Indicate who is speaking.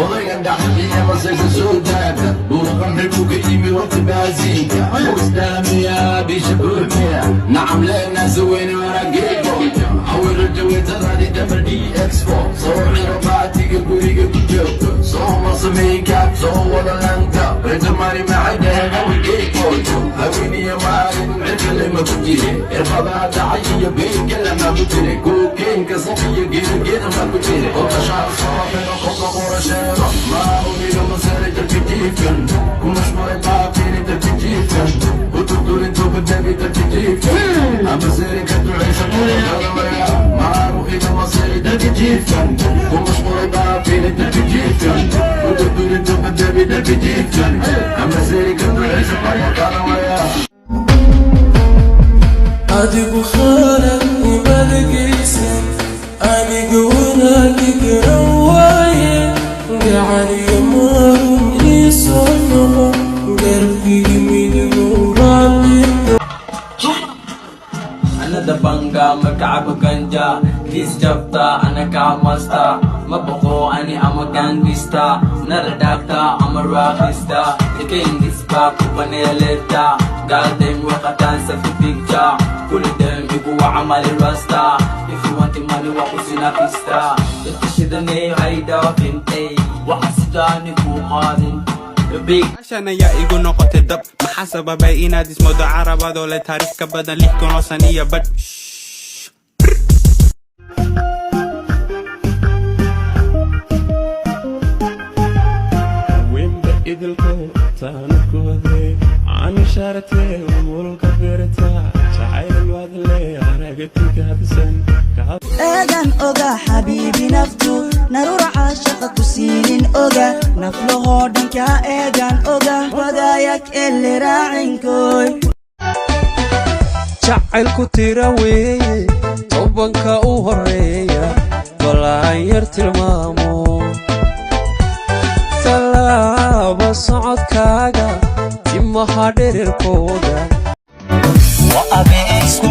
Speaker 1: Olaygan dhaxdiya masaysa soo taaga Buuraqan ribku ka yimi waqti baasiinka Islaamiya bisha buuxmiya Nacam leena saweyni warageego Awiro jaweytadaadi dabadhi expo Soo xiro baatiga guriga ku joogto Soo masameykaab soo wada lanta Reja mari maxaydheega wigeegoojo Haweeniya maalin cirkalema ku jire Irbadaha dhacayiyo beenka lama ku jire Kuukeenka safiya geergeeda ma ku jire Otashaa soo xiro qofka qorashe ما أريد مسألة التكييفن كمش مريبا فيني تكييفن وتقول انتو بالنبي تكييفن أما سيري كنتو عيشة مريبا ما أريد مسألة التكييفن كمش مريبا فيني تكييفن وتقول انتو بالنبي تكييفن أما سيري كنتو عيشة مريبا
Speaker 2: أدب خالك وملقيسن أنا قونا تقرواي قاعد يمرون يصنعون قلبي من ورامي
Speaker 3: أنا دبانجا مكعب ganja This chapter أنا كامستا ما بقو أني أما gangsta نردكتا أما راقستا The king is back وبنيلتا قادم وقتان سفي picture كل دم يقوى عمل الراستا If you want the money وقسنا فيستا تتشدني هيدا وفنتي وحسداني كوخادن
Speaker 4: عشان يا إيجو نقطة الدب محاسبة باقينا دي اسمه ده عربة دولة تاريخ كبدا ليك كون وصنية بد وين بإيد الكون تانكو ذي عن شارتي ومولك بيرتا شعير الواد اللي عرقتك هدسن
Speaker 5: eegan oga xabiibi naftu narura caashaqa ku siinin oga naflahoo dhanka eegan oga wadaayak ele raacinkoy
Speaker 2: jacaylku tira weeye tobanka u horeeya balaan yar tilmaamo talaaba socodkaaga timaha dherirkooda
Speaker 5: wa abe isku